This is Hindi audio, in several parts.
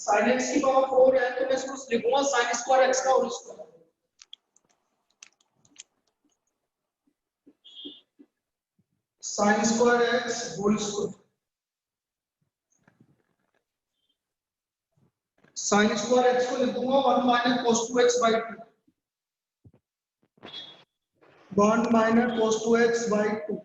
साइन एक्स की पावर 4 है तो मैं इसको लिखूंगा साइन स्क्वायर एक्स का whole square. Sine square x whole square. Sine square x को लिखूंगा 1 minus cos 2x by 2। 1 minus cos 2x by 2।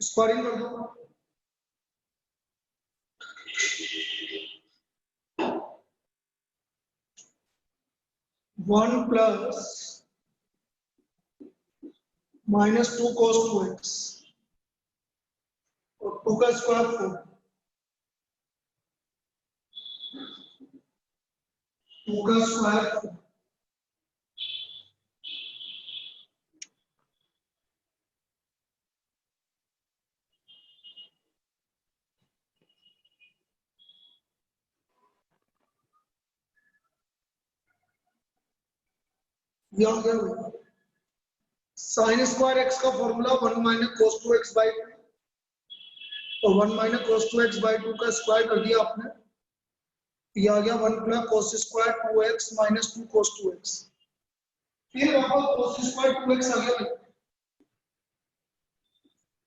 Squaring कर दो। One plus minus 2 cos 2x और 2 का स्क्वायर 4। 2 का स्क्वायर 4। ये हो गया। साइन स्क्वायर एक्स का formula 1 minus cos 2x by 2 और 1 माइनस cos 2x बाई 2 का स्क्वायर कर दिया आपने। ये आ गया 1 plus cos square 2x minus 2 cos 2x। फिर वापस cos स्क्वायर 2x आ गया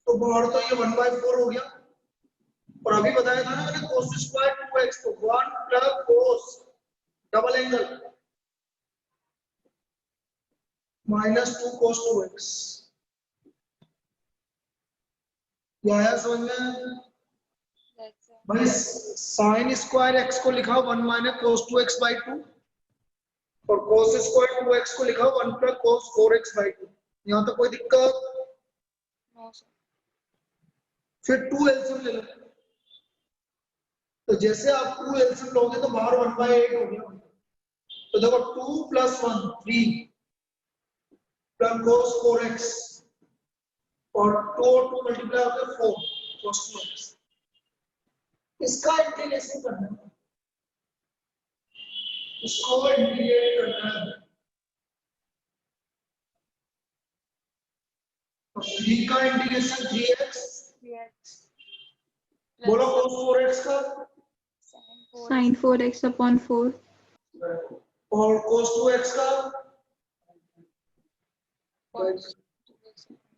तो बाहर तो ये 1 बाई 4 हो गया। और अभी बताया था ना मैंने cos स्क्वायर 2x तो 1 plus cos double angle minus 2 cos 2x। क्या है समझ में भाई? साइन स्क्वायर एक्स को लिखा 1 माइनस cos 2x बाई 2 और cos स्क्वायर 2x को लिखा 1 प्लस cos 4x बाई 2। यहाँ तो कोई दिक्कत? फिर 2 एलसीएम ले लो। तो जैसे आप 2 एलसीएम लोगे तो बाहर 1 बाई 8 हो गया। तो देखो 2 प्लस 1 3 प्लस cos 4x और 2 और 2 मल्टीप्लाई होकर 4 cos 2x। इसका इंटीग्रेशन करना है, इसको इंटीग्रेट करना है। तो 3 का इंटीग्रेशन 3x बोलो cos 4x का sin 4x upon 4 और cos 2x का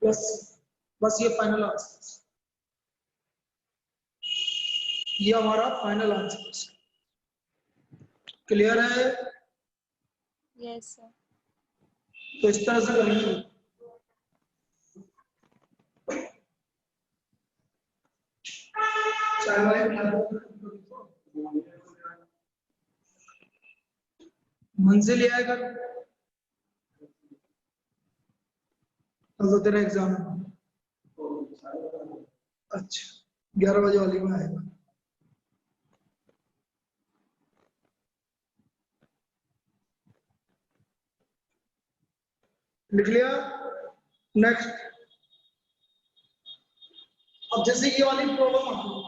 प्लस। बस ये फाइनल आंसर, ये हमारा फाइनल आंसर। क्लियर है? Yes sir. तो इस तरह से करेंगे। मंजिल ये आएगा तो तेरा एग्जाम है। अच्छा 11 बजे वाली में आएगा। लिख लिया? नेक्स्ट। अब जैसे ये वाली प्रॉब्लम आती है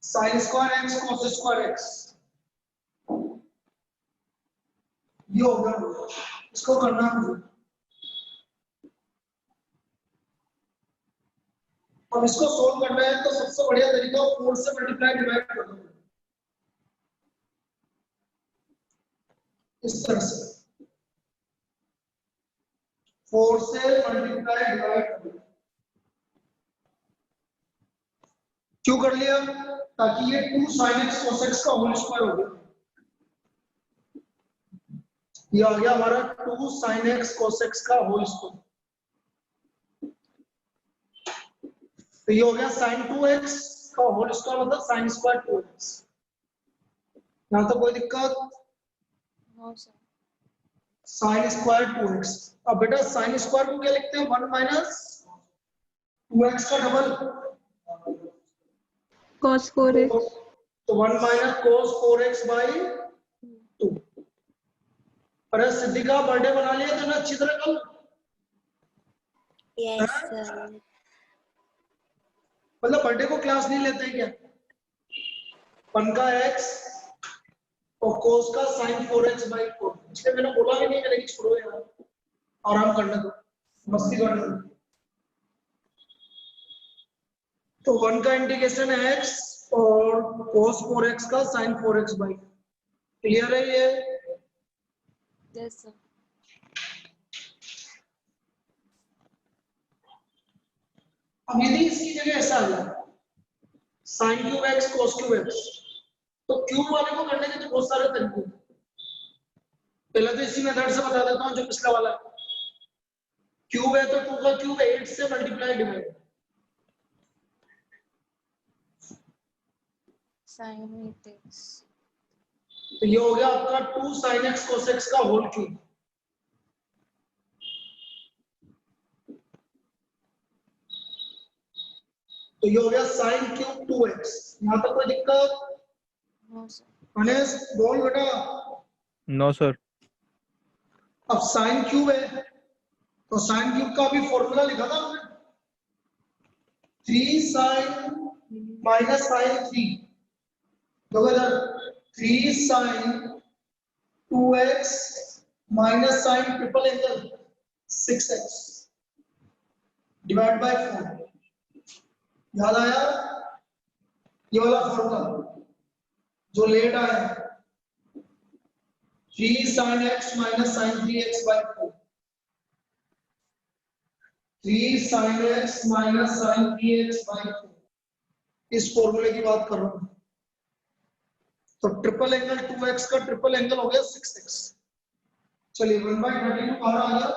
sign square x cos square x, ये होगा, इसको करना है मुझे। अब इसको सोल्व करना है तो सबसे बढ़िया तरीका 4 से मल्टीप्लाई डिवाइड कर दो। इस तरह से 4 से मल्टीप्लाई डिवाइड कर दो। क्यों कर लिया? ताकि ये 2 sin x cos x का होल स्क्वायर हो गया। ये आ गया हमारा 2 sin x cos x का होल स्क्वायर। तो ये हो गया sin 2x का होल स्क्वायर मतलब sin स्क्वायर 2x। यहां तो कोई दिक्कत? No sir. sin square 2x। अब बेटा sin स्क्वायर को क्या लिखते हैं? 1 माइनस 2x का डबल cos 4x। तो 1 माइनस cos 4x बाई 2। अरे सिद्धि का बर्थडे बना लिया तो ना अच्छी तरह कल? Yes sir. मतलब बर्थडे को क्लास नहीं लेते हैं क्या? 1 का x और cos का sin 4x/4, इसलिए मैंने बोला भी नहीं, मैंने कि छोड़ो यार, आराम करने दो, मस्ती करने दो। तो 1 का इंटीग्रेशन है x और cos 4x का sin 4x/4। क्लियर है ये? Yes, sir. अब यदि इसकी जगह ऐसा आ जाए sin cube x cos cube x, तो क्यूब वाले को करने के तो बहुत सारे तरीके हैं। पहले तो इसी मेथड से बता देता हूँ जो पिछला वाला है। क्यूब है तो 2 का क्यूब 8 से मल्टीप्लाई डिवाइड, Sin 8x. तो ये हो गया आपका 2 sin x cos x का होल क्यूब। तो ये हो गया sin क्यूब 2x। यहाँ तक कोई दिक्कत? No, sir. गणेश बोल बेटा। No sir. अब sin क्यूब है तो sin क्यूब का भी फॉर्मूला लिखा था हमने, 3 sin माइनस sin 3, देखो इधर 3 sin 2x minus sin triple angle 6x divide by 4। याद आया ये वाला फॉर्मूला जो लेट आया, 3 sin x minus sin 3x/4, 3 sin x minus sin 3x/4, इस फॉर्मूले की बात कर रहा हूं। तो ट्रिपल एंगल 2x का ट्रिपल एंगल हो गया 6x। चलिए 1/32 बाहर आ गया,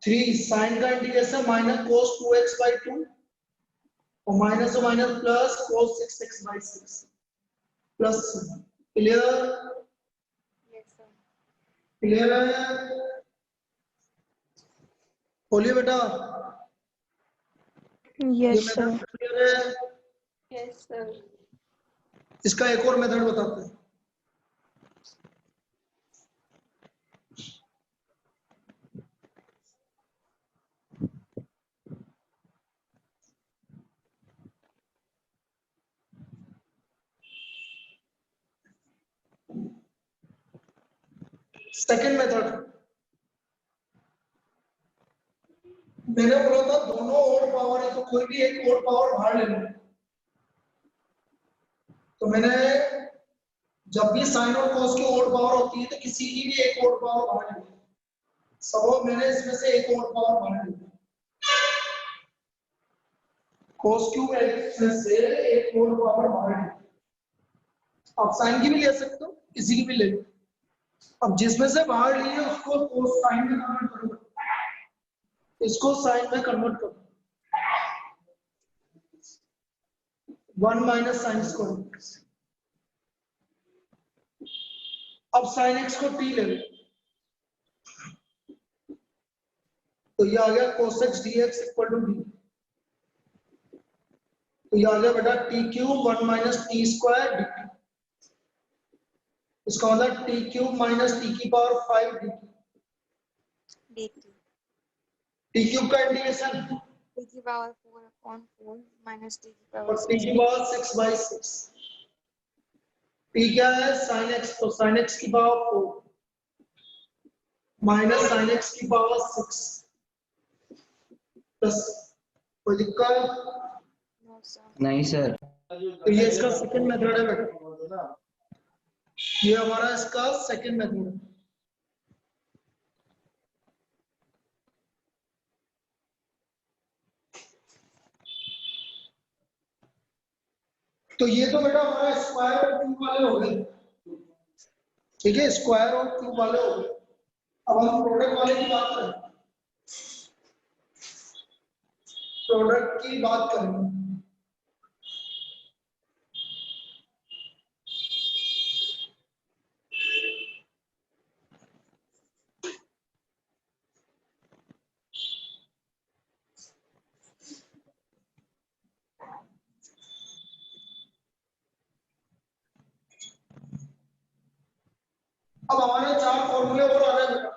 3 sin का इंटीग्रेशन माइनस cos 2x/2 और माइनस और minus plus cos 6x/6 plus. Clear? Yes, sir. Clear है? बोलिए बेटा। ये Yes, sir. मेथड क्लियर है? Yes, sir. इसका एक और मेथड बताते हैं। सेकंड मेथड, मैंने बोला था दोनों और पावर है तो कोई भी एक और पावर बाहर ले लो। तो मैंने जब भी साइन और कॉस की और पावर होती है तो किसी की भी एक और पावर बाहर ले लो। सपोज मैंने इसमें से एक और पावर बाहर ले ली, cos क्यूब x में से एक और पावर बाहर ले ली। आप साइन की भी ले सकते हो, किसी की भी ले लो। अब जिसमें से बाहर ली है उसको cos साइन में कन्वर्ट करो, इसको साइन में कन्वर्ट करो, 1 माइनस साइन स्क्वायर। अब साइन x को t ले लो, तो ये आ गया cos x dx equal to d। तो ये आ गया बेटा t cube 1 minus t square dt। इसका मतलब t क्यूब माइनस t की power 5 dt। dt. t cube का इंटीग्रेशन T की power 4/4 minus t की और power t की पावर 6/6। t क्या है sin x, तो sin x की पावर 4 माइनस sin x की पावर 6 प्लस। कोई दिक्कत? No, sir. नहीं सर। तो ये इसका सेकंड मेथड है बेटा, ये हमारा इसका सेकंड मेथड है। तो ये तो बेटा हमारा स्क्वायर और क्यूब वाले हो गए, ठीक है, स्क्वायर और क्यूब वाले हो गए। अब हम प्रोडक्ट वाले की बात करें, प्रोडक्ट की बात करें। अब हमारे चार फॉर्मूले और आ रहे हैं बेटा,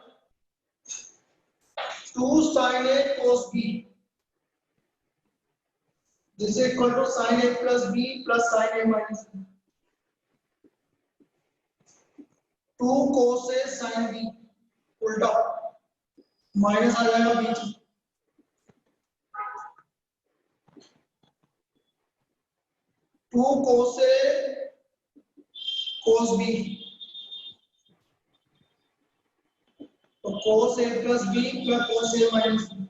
2 sin a cos b, this is equal to sin a plus b plus sin a minus b 2 cos a sin b उल्टा माइनस आ जाएगा बीच में 2 cos a cos b तो cos a plus b plus cos a minus b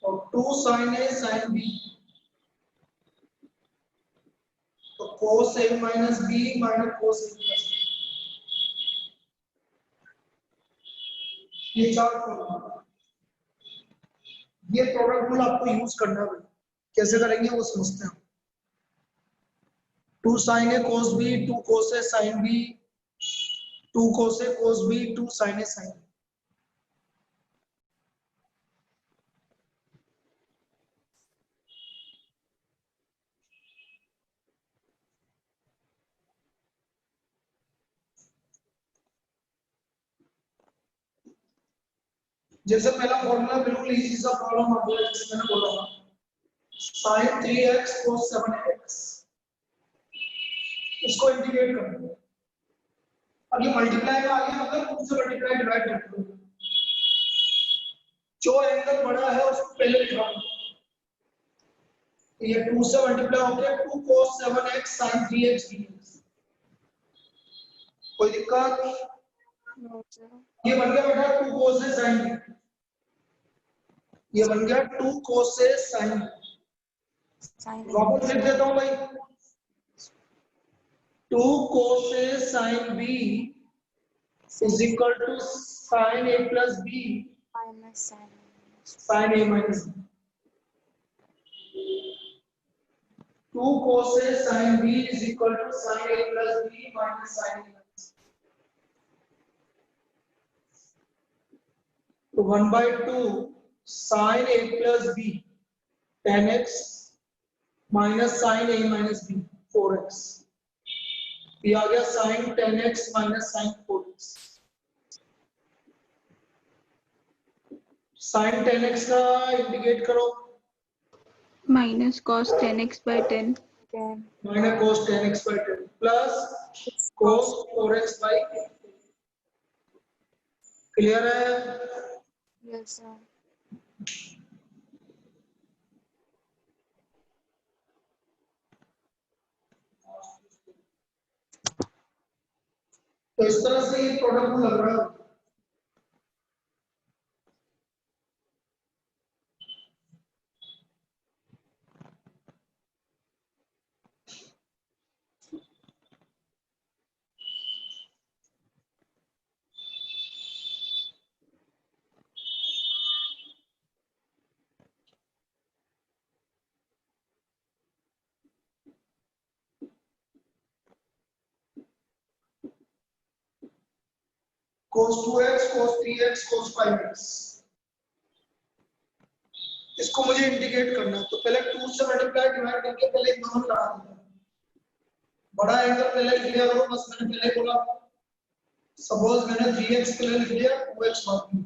और 2 sin a sin b तो cos a minus b minus cos a plus b ये चार फॉर्मूला ये प्रोडक्ट रूल आपको यूज करना है कैसे करेंगे वो समझते हैं 2 sin a cos b 2 cos a sin b 2 cos a cos b 2 sin a sin b जैसे पहला फॉर्मूला बिल्कुल इजी सा प्रॉब्लम आ गया जैसे मैंने बोला था sin 3x cos 7x इसको इंटीग्रेट कर दो अब ये मल्टीप्लाई में आ गया मतलब 2 से मल्टीप्लाई डिवाइड कर दो जो एंगल बड़ा है उसको पहले लिखा दो ये 2 से मल्टीप्लाई हो गया 2 cos 7x sin 3x dx कोई दिक्कत No, sir. ये बन गया बेटा 2 cos a sin b ये बन गया 2 cos a sin b Sin A वापस लिख देता हूं भाई 2 cos a sin b is equal to sin a plus b minus sin A minus sin a minus b 2 cos a sin b is equal to sin a plus b minus sin a minus b तो 1 by 2 sin a plus b 10x minus sin a minus b 4x ये आ गया sin 10x minus sin 4x sin 10x का इंडिकेट करो minus cos 10x by 10 10 minus cos 10x by 10 plus cos 4x by 10 clear है yes sir तो इस तरह से ये प्रोडक्ट लग रहा है cos 2x cos 3x cos 5x इसको मुझे इंडिकेट करना है तो पहले 2 से मल्टीप्लाई डिवाइड करके पहले एक नंबर लगा दूंगा बड़ा एंगल पहले लिख लिया करो बस मैंने पहले बोला सपोज मैंने 3x पहले लिख लिया 2x बाद में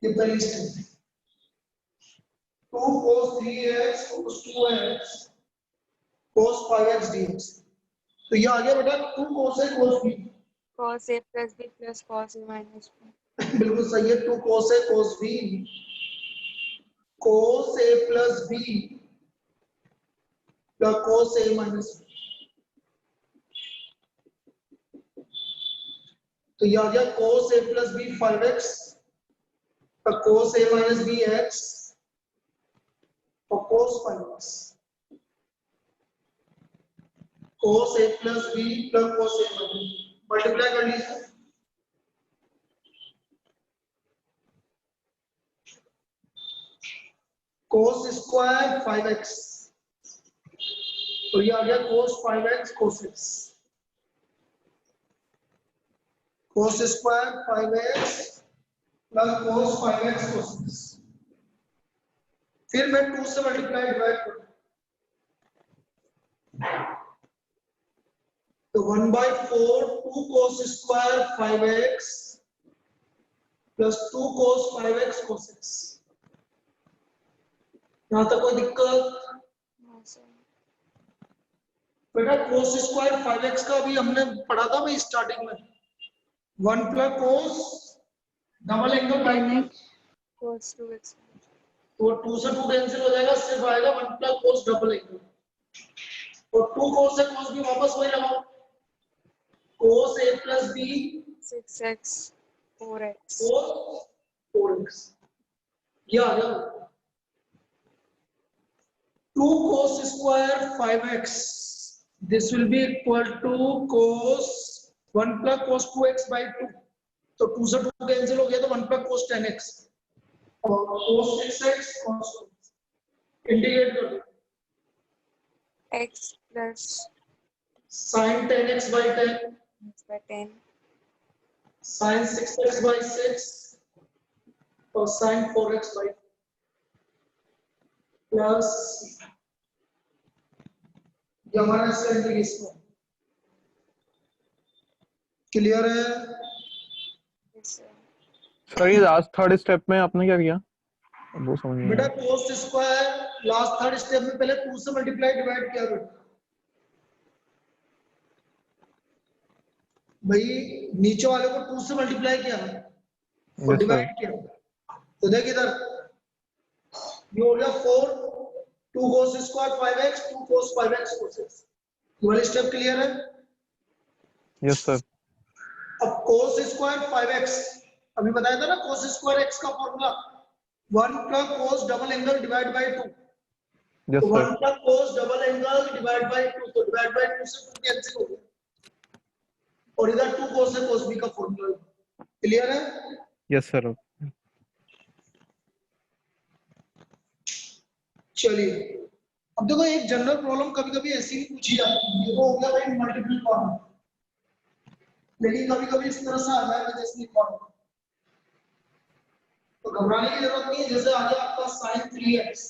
ये पहली step 2 cos 3x cos 2x cos 5x dx तो ये आ गया बेटा 2 cos a cos b cos A plus B plus cos A minus B बिल्कुल सही है 2 cos a cos b cos a plus b plus cos a minus b तो ये आ गया cos a plus b 5x plus cos a minus b x और cos 5x cos a plus b plus cos a minus b multiply कर लीजिए cos स्क्वायर 5x तो ये आ गया cos 5x cos x cos square 5x plus cos 5x cos x फिर मैं 2 से मल्टीप्लाई डिवाइड करूं तो 1 by 4 2 cos square 5x plus 2 cos 5x cos x। यहाँ तक कोई दिक्कत? No, sir. बेटा cos स्क्वायर 5x का अभी हमने पढ़ा था भाई स्टार्टिंग में, 1 plus cos double angle by 10x Cos 2x. तो 2 से 2 कैंसिल हो जाएगा, सिर्फ आएगा 1 प्लस cos डबल एंगल, और 2 cos से cos भी वापस वही लगाओ, cos a plus b 6x 4x. cos 4x, ये आ गया 2 cos square 5x, this will be equal to cos 1 plus cos 2x by 2, तो 2 से 2 कैंसिल हो गया तो 1 plus cos 10x और cos 6x cos 2, इंटीग्रेट कर दो, X plus sin 10x by 10 x by 10. sin 6x by 6 और sin 4x by 4 प्लस ये हमारा इसका इंटीग्रेशन क्लियर है? Yes, sir. सर ये लास्ट थर्ड स्टेप में आपने क्या किया, वो समझ नहीं बेटा आया। cos square last third step में पहले 2 से मल्टीप्लाई डिवाइड किया बेटा, भाई नीचे वाले को 2 से मल्टीप्लाई किया और यस सर। डिवाइड किया, तो देख इधर ये हो गया 4 2 cos square 5x 2 cos 5x cos x, ये वाली स्टेप क्लियर है? Yes sir. अब cos स्क्वायर 5x अभी बताया था ना, cos स्क्वायर x का formula 1 plus cos double angle divide by 2, yes तो 1 sir. Plus cos double angle divide by 2, तो डिवाइड बाय 2 से 2 कैंसिल हो गया और इधर 2 cos है cos b का फॉर्मूला, क्लियर है? Yes sir. चलिए अब देखो एक जनरल प्रॉब्लम कभी कभी ऐसी भी पूछी जाती है, ये तो हो गया भाई मल्टीपल फॉर्म, लेकिन कभी कभी इस तरह से आ जाएगा जैसे फॉर्म, तो घबराने की जरूरत नहीं है, जैसे आ गया आपका sin 3x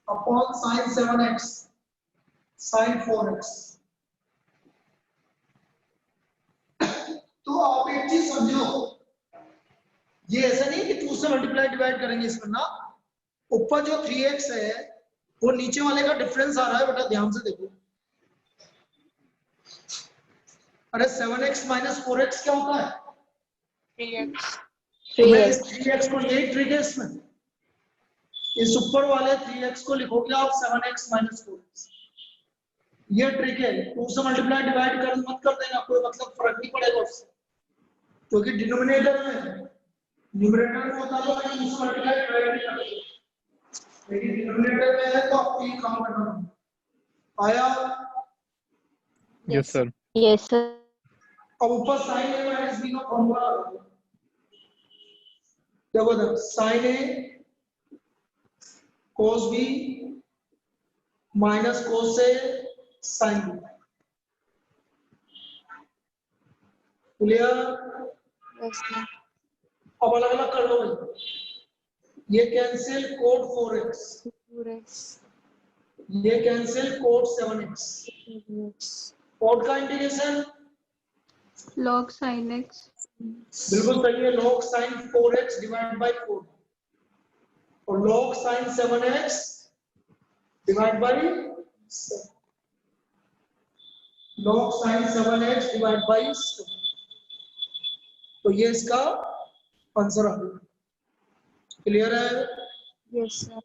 upon sin 7x sin 4x, तो आप एक चीज समझो, ये ऐसा नहीं कि 2 से मल्टीप्लाई डिवाइड करेंगे इसमें ना, ऊपर जो 3x है वो नीचे वाले का डिफरेंस आ रहा है बेटा, ध्यान से देखो, अरे 7x माइनस 4x क्या होता है? 3x. तो मैं इस 3x को यही ट्रिक है इसमें, इस ऊपर वाले 3x को लिखोगे आप 7x माइनस 4x, ये ट्रिक है, 2 से मल्टीप्लाई डिवाइड कर मत कर देना, कोई मतलब फर्क नहीं पड़ेगा उससे, क्योंकि डिनोमिनेटर में न्यूमरेटर में होता तो मैं 2 से मल्टीप्लाई डिवाइड नहीं करता, लेकिन डिनोमिनेटर में है तो आपको ये काम करना होगा, आया? Yes sir. yes sir अब ऊपर sin a माइनस b का फॉर्मूला क्या होगा, sin a cos b minus cos a sin b, clear? Yes, sir. अब अलग अलग कर लो भाई, ये कैंसिल cot 4x, 4x. ये cancel cot 7x, 2x. cot का इंटीग्रेशन log sin x बिल्कुल सही है, log sin 4x divide by 4 और log sin 7x divide by log sin 7x divide by, तो ये इसका आंसर आ गया, क्लियर है? Yes, sir.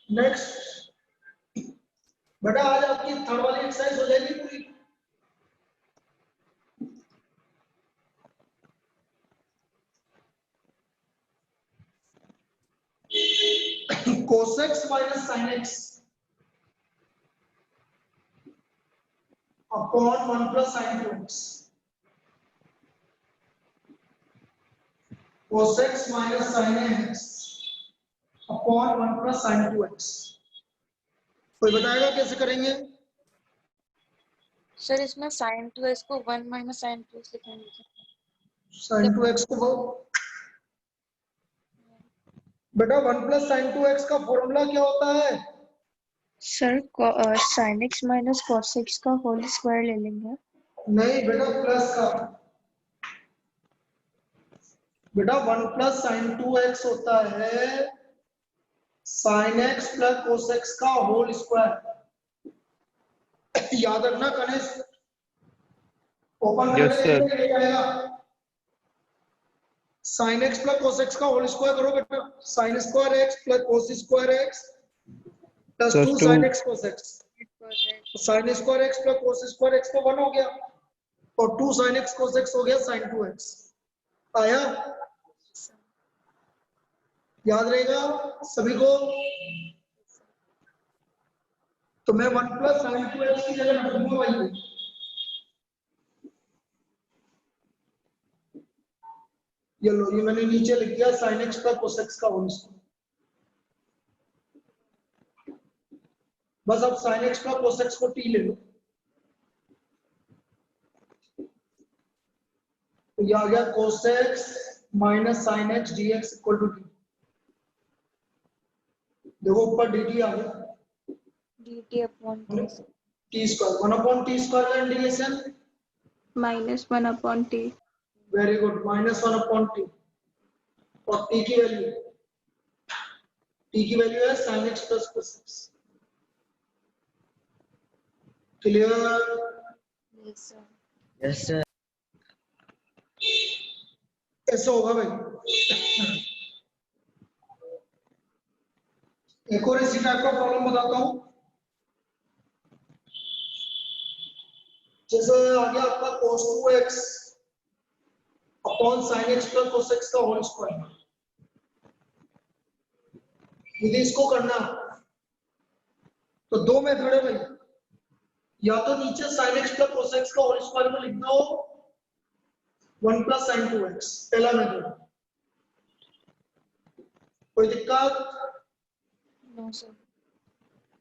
नेक्स्ट बेटा आज आपकी थर्ड वाली एक्सरसाइज हो जाएगी पूरी, cos x minus sin x upon 1 plus sine 2x cos x minus sine x upon 1 plus sine 2x। कोई बताएगा कैसे करेंगे? सर इसमें sin 2x को 1 माइनस sin 2x लिखेंगे। साइन 2x को बेटा 1 प्लस साइन 2x का फॉर्मूला क्या होता है? Sir sin x minus cos x का होल स्क्वायर ले लेंगे। नहीं बेटा, प्लस का। बेटा 1 प्लस साइन 2x होता है sine x plus cos x का होल स्क्वायर। याद रखना गणेश, ओपन Yes, sir. करके ये आएगा sine x plus cos x का होल स्क्वायर करो बेटा, sine square x plus cos square x plus Plus 2 two. Sine x cos x। Sine square x plus cos square x तो 1 हो गया और 2 साइन x कोस x हो गया साइन 2x। आया? याद रहेगा सभी को? तो मैं 1 प्लस साइन 2x की जगह रख दूंगा भाई। ये लो, ये मैंने नीचे लिख दिया sine x plus cos x का होल स्क्वायर। बस अब sine x plus cos x को t ले लो, तो ये आ गया cos x minus sine x dx equal to t। देखो ऊपर dt आ गया, dt upon t। t square 1 upon t square का integration -1 upon t। Very good, -1 upon t। और t की वैल्यू है sin x plus cos x। Clear? Yes sir. Yes sir. ऐसा होगा भाई। एक और इसी टाइप का प्रॉब्लम बताता हूं। जैसे आ गया आपका cos 2x upon sin x plus cos x का होल स्क्वायर। यदि इसको करना तो दो मेथड है भाई, या तो नीचे sin x plus cos x का होल स्क्वायर में लिख दो 1 प्लस sin 2x, पहला मेथड। कोई दिक्कत? No sir.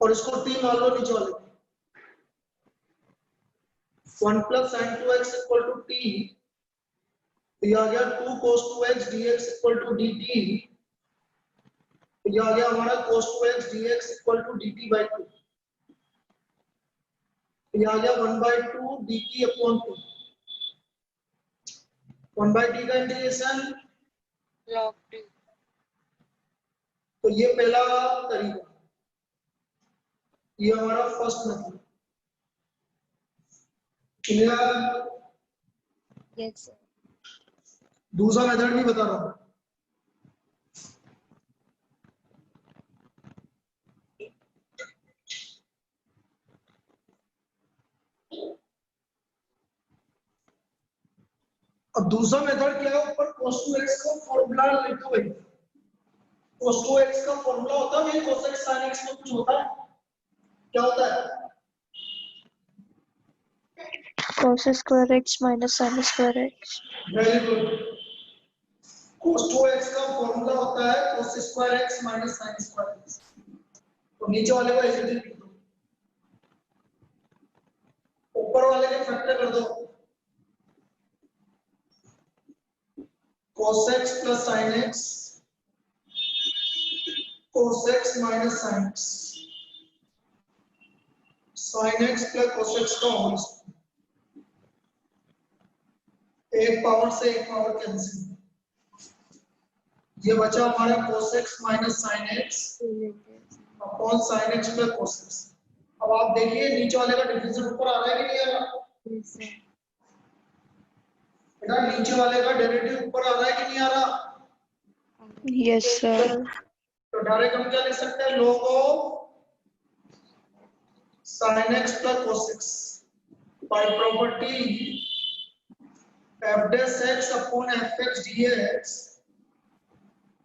और इसको t मान लो नीचे वाले 1 plus sin 2x equal to t। ये आ गया 2 cos 2x dx equal to dt। ये आ गया हमारा cos 2x dx equal to dt by 2। ये आ गया 1/2 dt अपॉन 2। 1/t का इंटीग्रेशन log t। तो ये पहला तरीका, ये हमारा first method. Clear? Yes sir. दूसरा मेथड भी बता रहा हूं। अब दूसरा मेथड क्या है? ऊपर cos 2x का फॉर्मूला लिखो भाई। cos 2x का फॉर्मूला होता है cos x sin x में कुछ होता है, क्या होता है? cos square x minus sin square x। Very good. cos 2x का फॉर्मूला होता है cos square x minus sin square x। तो नीचे वाले को ऐसे लिख दो, ऊपर वाले के फैक्टर कर दो। cos x plus sin x, cos x minus sin x, sin x plus cos x का होल स्क्वायर। एक पावर से एक पावर कैंसिल। ये बचा हमारा cos x minus sin x upon sin x plus cos x। अब आप देखिए नीचे वाले का डिफरेंशियल ऊपर आ रहा है कि नहीं आ रहा? Yes sir. बेटा नीचे वाले का डेरिवेटिव ऊपर आ रहा है कि नहीं आ रहा? Yes sir. तो डायरेक्ट हम क्या लिख सकते हैं? log of sin x plus cos x by property f dash x upon fx dx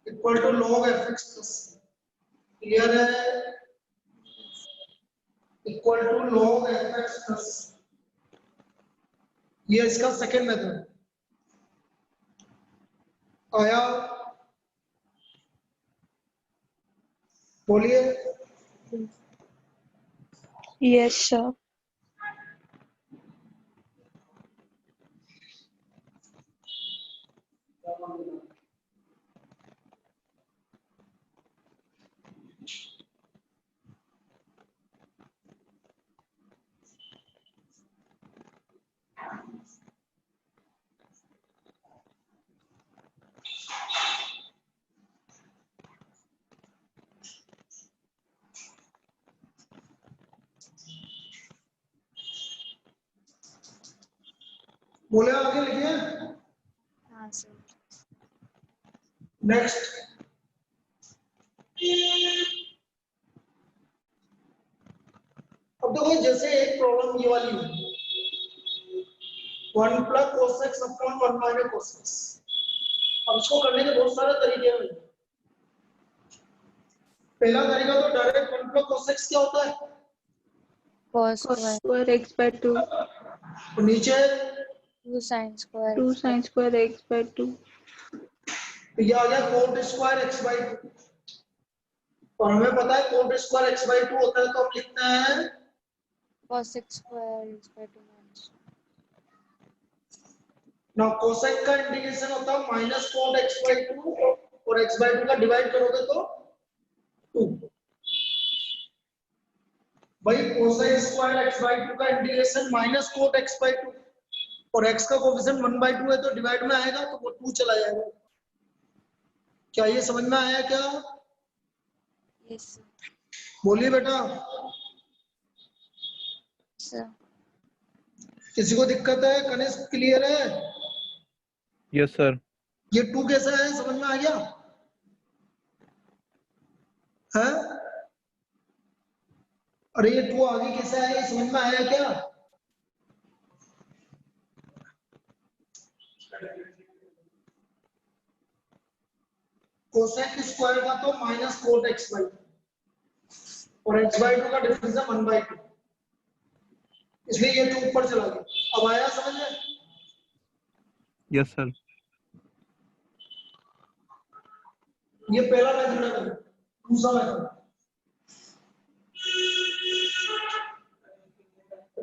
equal to log fx plus। Clear है? Equal to log fx plus। ये इसका सेकेंड मेथड आया, बोलिए। Yes, sir. बोले आगे लिखिए। हाँ सर। नेक्स्ट, अब देखो जैसे एक प्रॉब्लम ये वाली है, 1 plus cos x upon 1 minus cos x। अब इसको करने के बहुत सारे तरीके हैं। पहला तरीका तो डायरेक्ट 1 प्लस cos x क्या होता है, Cos cos square square x by 2, तो नीचे 2 sin square 2 x by sin square x by 2, ये आ गया cot स्क्वायर x by 2, और हमें पता है cot स्क्वायर x by 2 होता है, तो हम लिखते हैं cos x square x by 2 minus ना कोसेक का इंटीग्रेशन होता है माइनस cot x by 2, और x by 2 का डिवाइड करोगे तो 2। भाई कोसेक स्क्वायर x by 2 का integration minus cot x by 2, और x का कोएफिशिएंट 1 by 2 है तो डिवाइड में आएगा तो वो 2 चला जाएगा। क्या ये समझ में आया क्या, Yes, sir. बोलिए बेटा। Sir. किसी को दिक्कत है, कनिष्क क्लियर है? Yes sir. ये 2 कैसा है, समझ में आ गया है? अरे ये 2 आगे कैसा है, ये समझ में आया क्या? कोसेक स्क्वायर का तो माइनस cot x by 2, और x by 2 का डिफरेंस है 1 by 2, इसलिए ये 2 ऊपर चला गया। अब आया समझ में? Yes sir. ये पहला मेथड है। दूसरा मेथड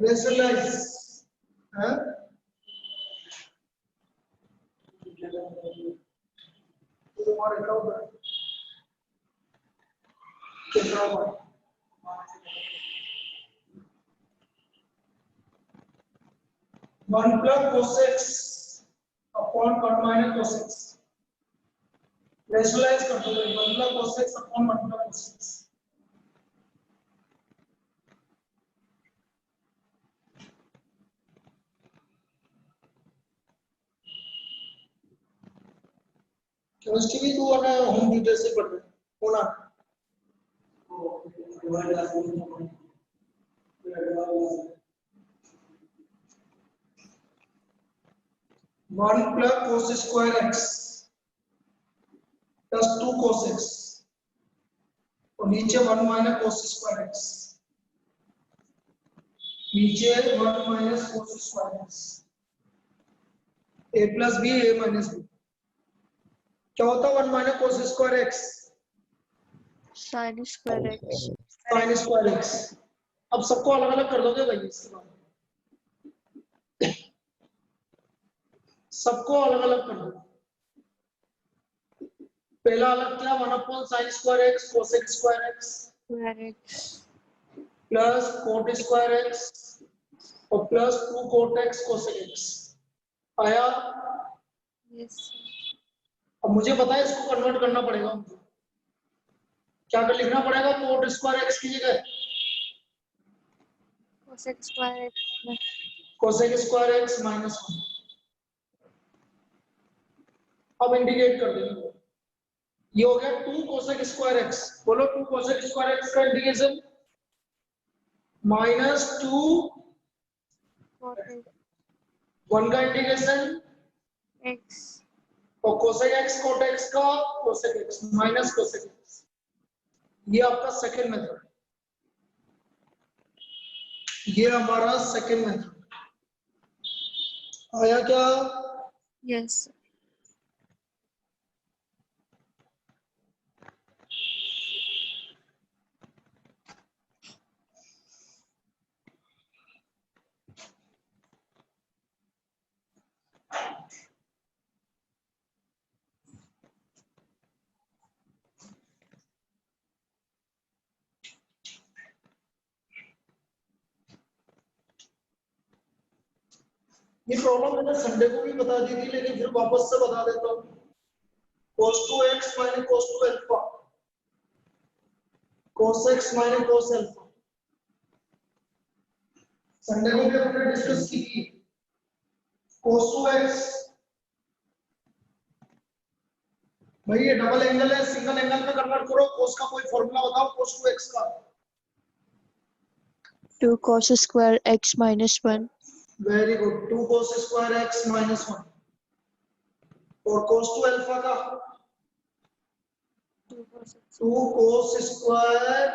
रेशनलाइज है, तुम्हारे का होगा कितना होगा, one plus cos x upon 1 minus cos x, rationalize कर दो। 1 plus cos x upon 1 plus cos x, chemistry भी तू है होम ट्यूटर से पढ़ रहे होना। One plus cos square x plus 2 cos x, और नीचे 1 माइनस कोस स्क्वायर एक्स, नीचे 1 minus cos square x, a plus B a minus B. क्या होता है 1 minus cos square x, sin square x sine square x. अब सबको अलग अलग कर दोगे भाई, इसके बाद सबको अलग अलग कर दो। पहला अलग क्या, 1 upon sine square x cosec square x square x plus cot square x और plus 2 cot x cosec x आया। yes sir. अब मुझे पता है इसको कन्वर्ट करना पड़ेगा मुझे, क्या कर लिखना पड़ेगा, कोट स्क्वायर एक्स की जगह cosec square x plus cosec square x minus 1। अब इंटीग्रेट कर देंगे, ये हो गया 2 कोसेक स्क्वायर एक्स। बोलो 2 कोसेक स्क्वायर एक्स का इंटीग्रेशन माइनस 2 cot 1 का इंटीग्रेशन x और कोसेक एक्स कोट एक्स का cosec x minus cosec x. ये आपका सेकेंड मेथड, ये हमारा सेकेंड मेथड। आया क्या? Yes sir. ये प्रॉब्लम मैंने संडे को भी बता दी थी, लेकिन फिर वापस से बता देता हूँ। cos 2x minus cos 2 alpha, cos x minus cos alpha, Sunday को भी हमने डिस्कस की थी। cos 2x, भाई ये डबल एंगल है, सिंगल एंगल में कन्वर्ट करो। cos का कोई फॉर्मूला बताओ cos 2x का। 2 cos square x minus 1. Very good, 2 cos square x minus 1। और cos 2 अल्फा का 2 cos square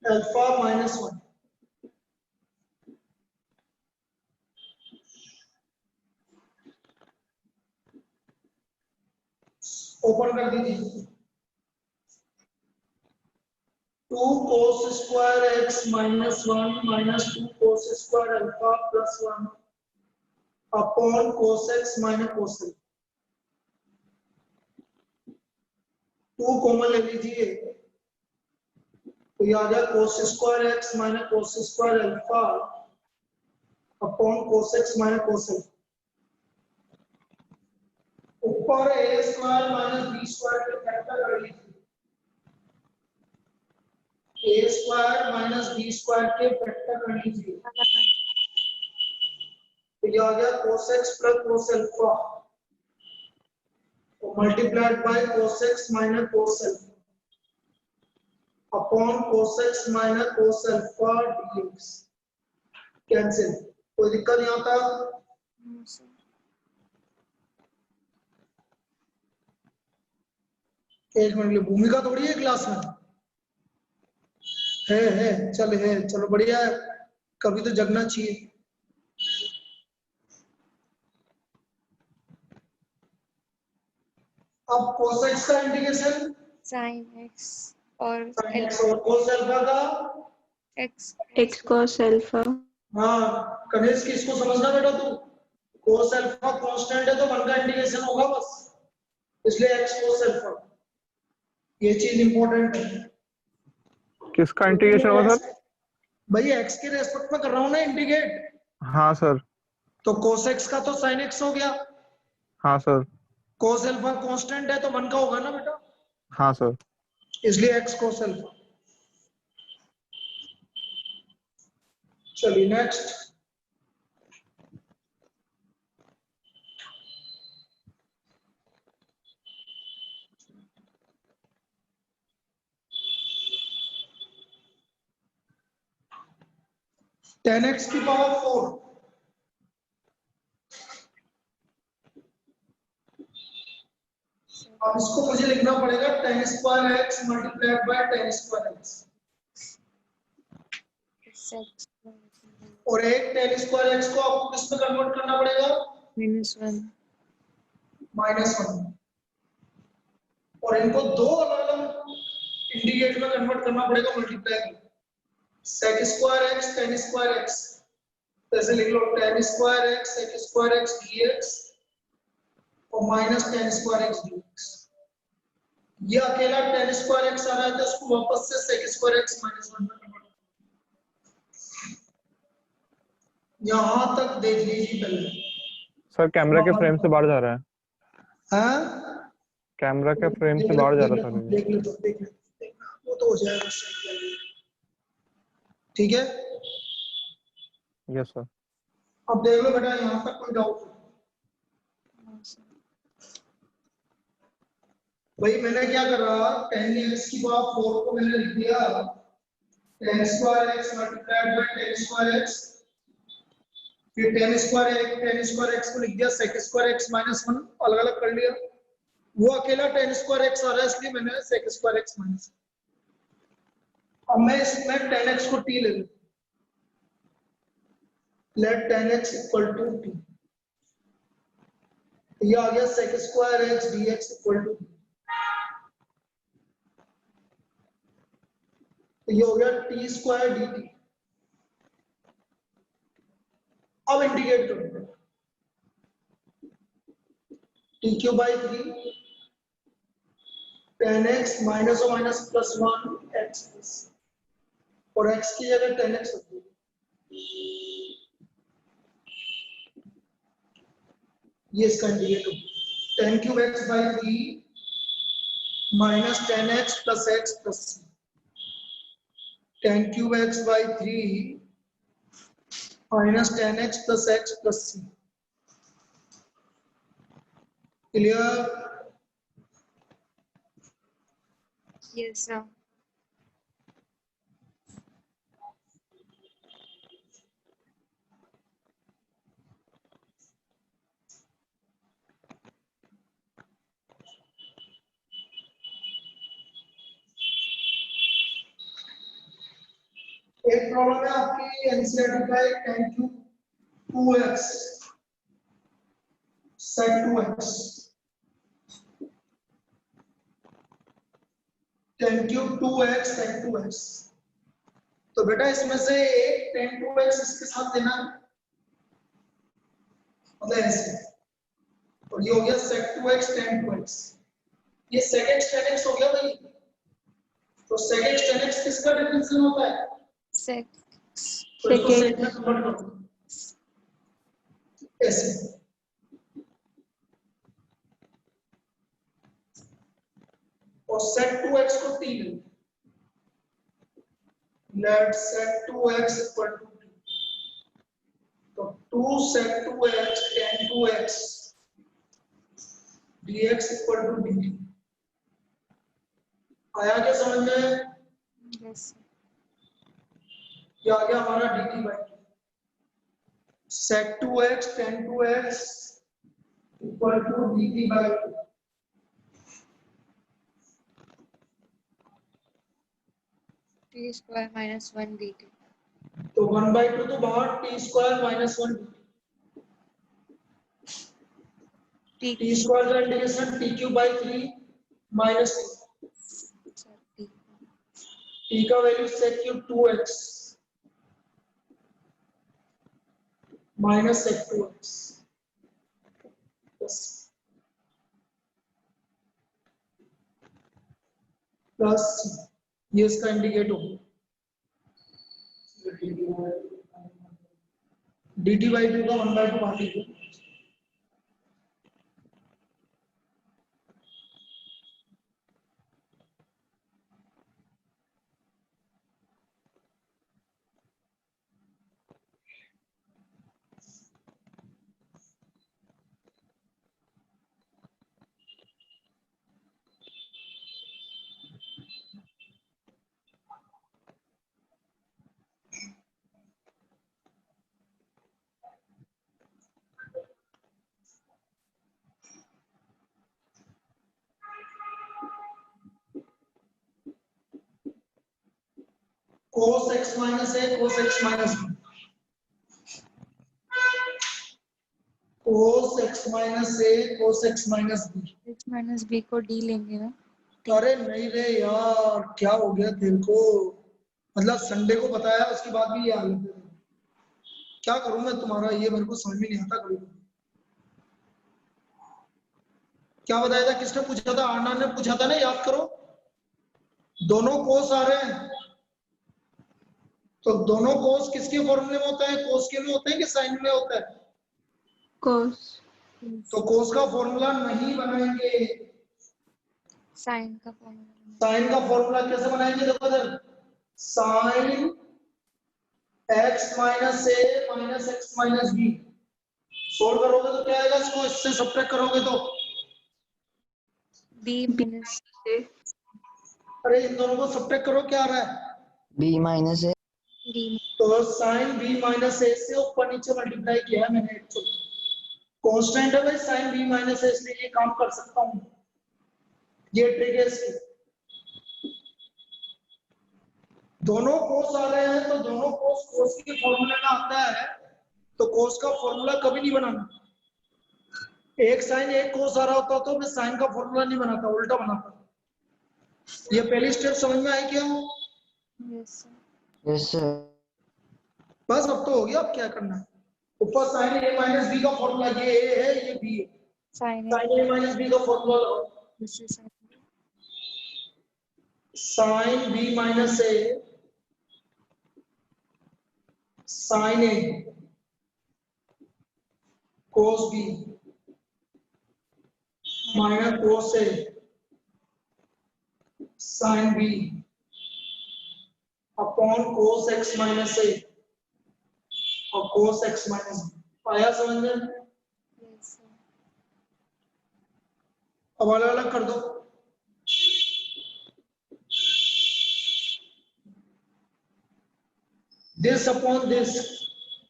alpha minus 1। Open कर दीजिए। 2 cos square x minus 1 minus 2 cos square alpha plus 1 upon cos x minus cos alpha। 2 common ले लीजिए तो ये आ गया cos square x minus cos square alpha upon cos x minus cos alpha। ऊपर a square minus b square के फैक्टर कर लीजिए। a square minus b square के फैक्टर कर लीजिए तो ये आ गया cos x plus cos alpha multiplied by cos x minus cos alpha upon cos x minus cos alpha dx। Cancel, कोई दिक्कत नहीं आता। एक मिनट लिए भूमिका थोड़ी है क्लास में, है चलो बढ़िया है, कभी तो जगना चाहिए। अब cos x का इंटीग्रेशन sin x और sin x और cos अल्फा का x cos alpha। हाँ कनेश की इसको समझना बेटा, तू cos अल्फा कांस्टेंट है तो 1 का इंटीग्रेशन होगा बस, इसलिए x cos अल्फा। ये चीज इंपॉर्टेंट है। किसका इंटीग्रेशन होगा सर? भाई x के रेस्पेक्ट में कर रहा हूं ना इंटीग्रेट, हाँ सर। तो cos x का तो sin x हो गया। हाँ सर। cos अल्फा कांस्टेंट है तो 1 का होगा ना बेटा, हाँ सर। इसलिए x cos अल्फा। चलिए नेक्स्ट। tan x की पावर 4, अब इसको मुझे लिखना पड़ेगा tan square x multiplied by tan square x, और एक tan स्क्वायर x को आपको किस में कन्वर्ट करना पड़ेगा? -1 -1, और इनको दो अलग अलग इंटीग्रेट में कन्वर्ट करना पड़ेगा multiply. sec square x tan square x, जैसे लिख लो tan square x sec square x dx और minus tan square x dx। ये अकेला tan स्क्वायर x आ रहा है तो इसको वापस से sec स्क्वायर x -1 में कन्वर्ट, यहां तक देख लीजिए पहले। सर कैमरा के फ्रेम से बाहर जा रहा है, हाँ कैमरा के फ्रेम से बाहर जा रहा था। देख ले वो तो हो जाएगा सही। ठीक है, यस सर। अब देख लो बेटा यहाँ तक कोई डाउट? भाई मैंने क्या करा, tan x की पावर 4 को मैंने लिख दिया tan square x multiplied by tan square x, फिर tan स्क्वायर x को लिख दिया sec स्क्वायर x -1, अलग अलग कर लिया। वो अकेला tan स्क्वायर x आ रहा है इसलिए मैंने sec स्क्वायर x -1। अब मैं इसमें tan x को t ले लूं, let tan x equal to t, ये आ गया sec square x dx equal to, ये हो गया t स्क्वायर dt। अब इंटीग्रेट करो, t cube by 3 tan x minus और माइनस प्लस 1 x प्लस, और x की जगह tan x रख दो, ये इसका इंटीग्रेट हो, tan cube x by 3 minus tan x plus tan cube x by 3 minus tan x plus c। Clear? Yes, sir. एक प्रॉब्लम है आपकी एनसीईआरटी का, tan cube 2x sec 2x, tan cube 2x sec 2x। तो बेटा इसमें से एक tan 2x इसके साथ देना है, मतलब ऐसे, और ये हो गया sec 2x tan 2x, ये sec x tan x हो गया भाई। तो sec x tan x किसका डिफरेंशियल होता है? Sec. तो इसको sec में कन्वर्ट करो ऐसे, और sec 2x को t ले, let sec 2x equal to t, तो 2 sec 2x tan 2x dx equal to dt। आया क्या समझ में? Yes, sir. ये आ गया हमारा dt by sec 2x tan 2x equal to dt by 2। T square minus 1 dt. तो 1/2 तो बाहर, t square minus 1 T. t square का integration t cube by 3 minus Sir, T. t का value sec cube 2x minus sec 2x plus ये इसका इंटीग्रेट होगा dt बाई 2 का 1/2 बाकी है। cos x minus a cos x minus b, cos x minus a cos x minus b। X minus b को d लेंगे ना? अरे नहीं रे यार, क्या हो गया तेरे को? मतलब संडे को बताया उसके बाद भी ये हालत है, क्या करूं मैं तुम्हारा, ये मेरे को समझ में नहीं आता कभी। क्या बताया था, किसने पूछा था? आनंद ने पूछा था ना, याद करो। दोनों कोस आ रहे हैं, तो दोनों कोस किसके फॉर्मूले में होता है? कोस के में होते हैं कि साइन में होता है? cos तो कोस का फॉर्मूला नहीं बनाएंगे, साइन का फॉर्मूला। साइन का फॉर्मूला कैसे बनाएंगे? देखो इधर, sine x minus A minus x minus B, solve करोगे तो क्या आएगा? इसको इससे सब्ट्रैक्ट करोगे तो b minus a अरे इन दोनों को सब्ट्रैक्ट करो, क्या आ रहा है? b माइनस ए, d. तो साइन b माइनस ए से ऊपर नीचे मल्टीप्लाई किया है मैंने, एक्चुअली कांस्टेंट है भाई साइन b माइनस ए, इसलिए ये काम कर सकता हूं, ये ट्रिक है इसकी। दोनों कोस आ रहे हैं तो दोनों कोस कोस के फॉर्मूले में आता है तो कोस का फॉर्मूला कभी नहीं बनाना, एक साइन एक कोस आ रहा होता तो मैं साइन का फॉर्मूला नहीं बनाता, उल्टा बनाता। ये पहली स्टेप समझ में आई क्या? Yes sir. Yes sir. बस अब तो हो गया, अब क्या करना है। ऊपर साइन ए माइनस बी का फॉर्मूला, ये ए है ये बी है, sine sine A minus B का फॉर्मूला लगाओ। This is sine B minus A sine A cos B minus cos A sine B upon cos x minus A और कोस एक्स माइनस बी। आया समझ में? Yes sir. अब अलग अलग कर दो। This upon this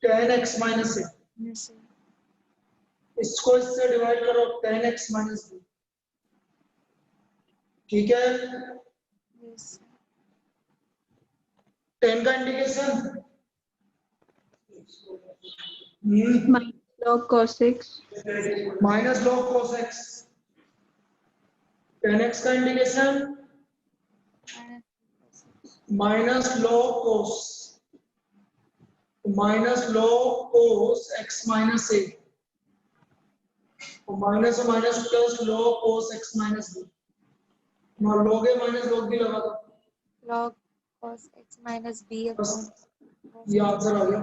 tan x minus A, yes sir. इसको इससे डिवाइड करो tan x माइनस बी, ठीक है? Yes sir. tan का integration minus log cos x, minus log cos x, tan x का integration minus log cos x minus A और minus minus plus log cos x minus B. ना log a minus log b लगा दो, log cos x minus b बस upon ये आंसर आ गया।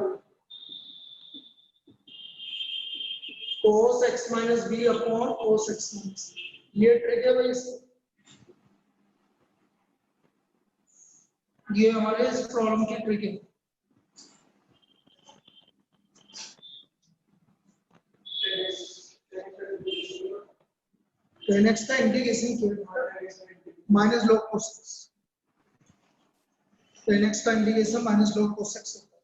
cos x minus b upon cos x minus, ये ट्रिक है भाई इसकी। ये हमारे इस प्रॉब्लम की ट्रिक है। tan x का इंडिकेशन क्या है? Minus log cos x। tan x का integration minus log cos x होता है।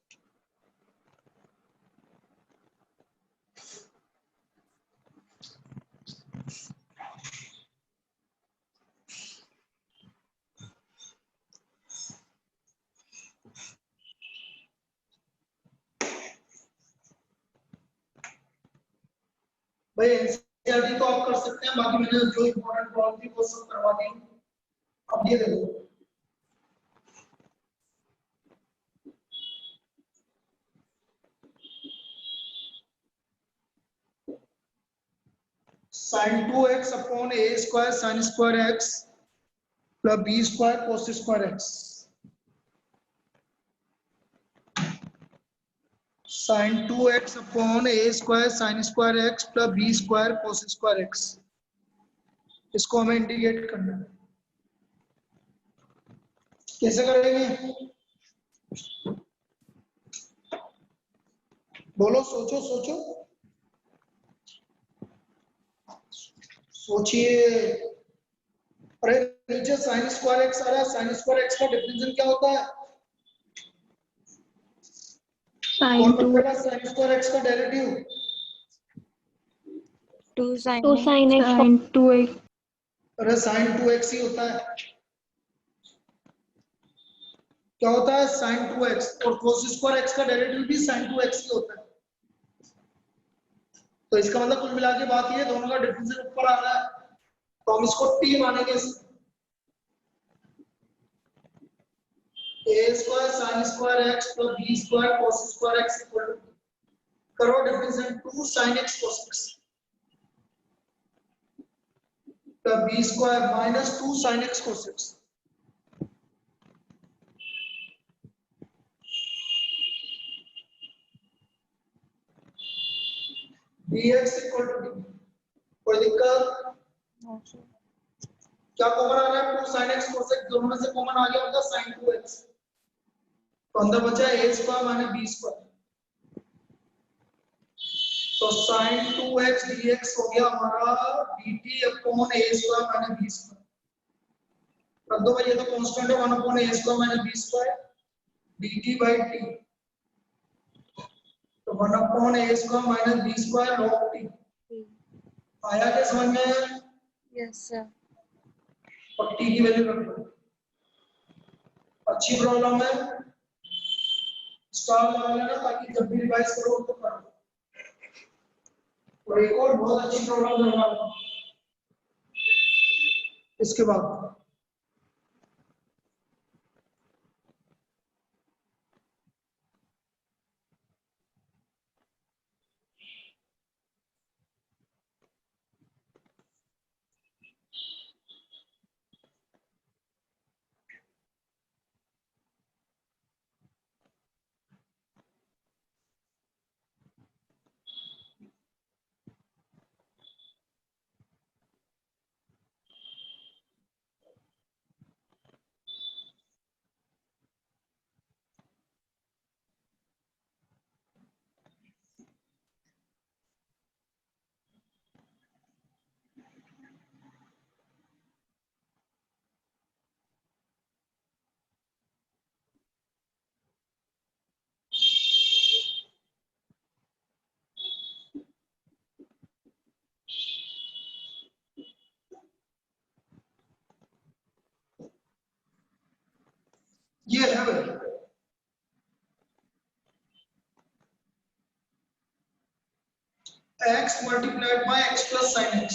भाई एनसीईआरटी तो आप कर सकते हैं, बाकी मैंने जो इम्पोर्टेंट प्रॉब्लम थी वो सब करवा दी। अब ये देखो, sin 2x upon a square sin square x plus b square cos square x, sin 2x upon a square sin square x plus b square cos square x, इसको हमें इंटीग्रेट करना है। कैसे करेंगे? बोलो, सोचो सोचो सोचिए। अरे नीचे sin स्क्वायर x आ रहा है, sin स्क्वायर x का डिफरेंशियल क्या होता है? sin कौन 2 बताएगा sin स्क्वायर x का derivative? 2 sin 2 x sin x sin 2x अरे sin 2x ही होता है। क्या होता है? sin 2x, और cos स्क्वायर x का डेरिवेटिव भी sin 2x ही होता है। तो इसका मतलब कुल मिला के बात ये, दोनों का डिफरेंशियल ऊपर आ रहा है तो हम इसको t मानेंगे। a square sin square x plus b square cos square x equal to, करो differential 2 sin x cos x plus b square minus 2 sin x cos x। dx equal to d, कोई दिक्कत? no sir क्या कॉमन आ रहा है? 2 sin x cos x, दोनों में से कॉमन आ गया होगा sin 2x, तो अंदर बचा a square minus b square, तो sin 2x dx हो गया हमारा dt upon a square minus b square. कर दो भाई, ये तो कांस्टेंट है, 1 upon a square minus b square dt by t, तो 1 upon a square minus b square log t। आया क्या समझ में? yes sir और t की वैल्यू रख दो। अच्छी प्रॉब्लम है, स्टार लगा लेना ताकि जब भी रिवाइज करो तो करो। और एक और बहुत अच्छी प्रॉब्लम करना इसके बाद। ये है भाई x multiplied by x plus sin x,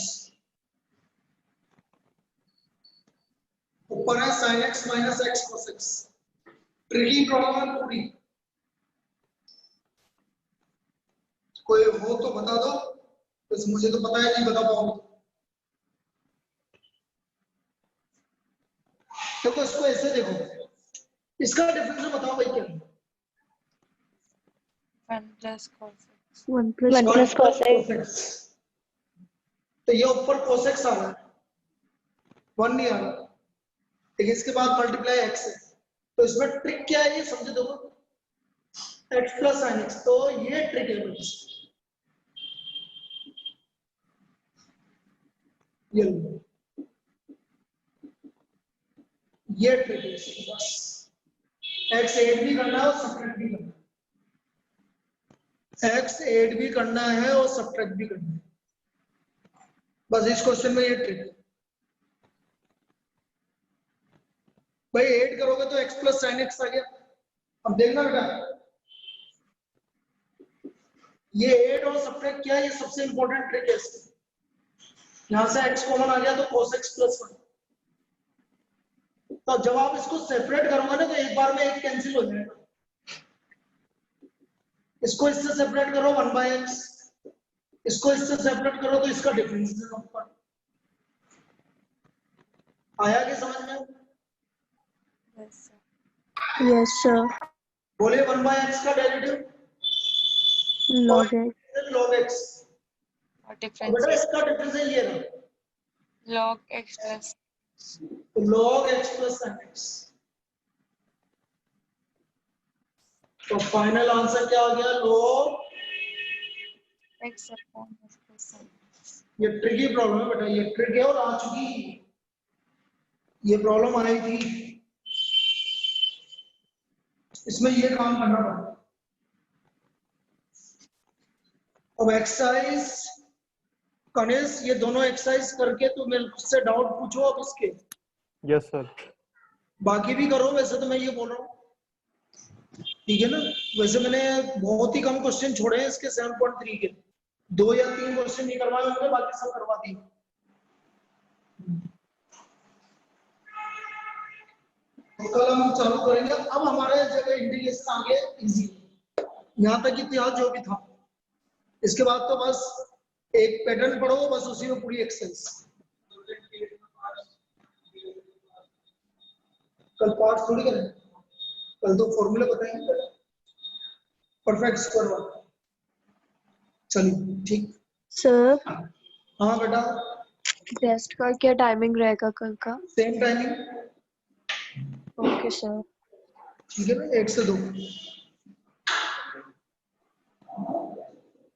ऊपर है sin x minus x cos x। Tricky problem है पूरी, कोई हो तो बता दो, बस मुझे तो पता है नहीं बता पाऊंगा। देखो इसको ऐसे देखो, इसका डिफरेंस बताओ भाई क्या है? 1 plus cos x। 1 plus 1 plus cos x। तो ये ऊपर cos x आ रहा है, 1 नहीं आ रहा, लेकिन इसके बाद मल्टीप्लाई x है। तो इसमें ट्रिक क्या है ये समझे दो, x plus sin x। तो ये ट्रिक है भाई, ये लो, ये ट्रिक है इसकी, बस x ऐड भी करना है और सब्ट्रैक्ट भी करना है, x ऐड भी करना है और सब्ट्रैक्ट भी करना है, बस इस क्वेश्चन में ये ट्रिक है भाई। ऐड करोगे तो x प्लस साइन एक्स आ गया। अब देखना बेटा, ये ऐड और सब्ट्रैक्ट क्या है, ये सबसे इंपॉर्टेंट ट्रिक है इसकी। यहां से x कॉमन आ गया तो cos x प्लस 1। तो जब आप इसको सेपरेट करोगे ना तो एक बार में एक कैंसिल हो जाएगा, इसको इससे सेपरेट करो 1 बाय एक्स, इसको इससे सेपरेट करो तो इसका डिफरेंस है। आया क्या समझ में? Yes sir। बोले 1 बाय एक्स का derivative log x। log x, और बेटा डिफरेंस इसका डिफरेंस है ये ना, log x plus तो log x plus sin x। तो फाइनल आंसर क्या आ गया, log। x upon x plus sin x। ये ट्रिकी प्रॉब्लम है बेटा, ये ट्रिक है और आ चुकी, ये प्रॉब्लम आई थी, इसमें ये काम करना पड़ा। अब एक्सरसाइज कनेस, ये दोनों एक्सरसाइज करके तो मेरे से डाउट पूछो अब इसके, यस सर। बाकी भी करो, वैसे तो मैं ये बोल रहा हूँ ठीक है ना। वैसे मैंने बहुत ही कम क्वेश्चन छोड़े हैं इसके 7.3 के, 2 या 3 क्वेश्चन नहीं करवाए होंगे, बाकी सब करवा दिए। तो कल हम चालू करेंगे। अब हमारे जगह इंटीग्रेशन आ गया इजी, यहाँ तक इतिहास जो भी था, इसके बाद तो बस एक पैटर्न पढ़ो, बस उसी में पूरी एक्सरसाइज। कल पार्ट थोड़ी करेंगे, कल तो फॉर्मूला बताएंगे, परफेक्ट स्क्वायर वाला। चलिए ठीक। सर हाँ बेटा, टेस्ट का क्या टाइमिंग रहेगा कल का? Same timing, okay sir. ठीक है ना, 1 से 2।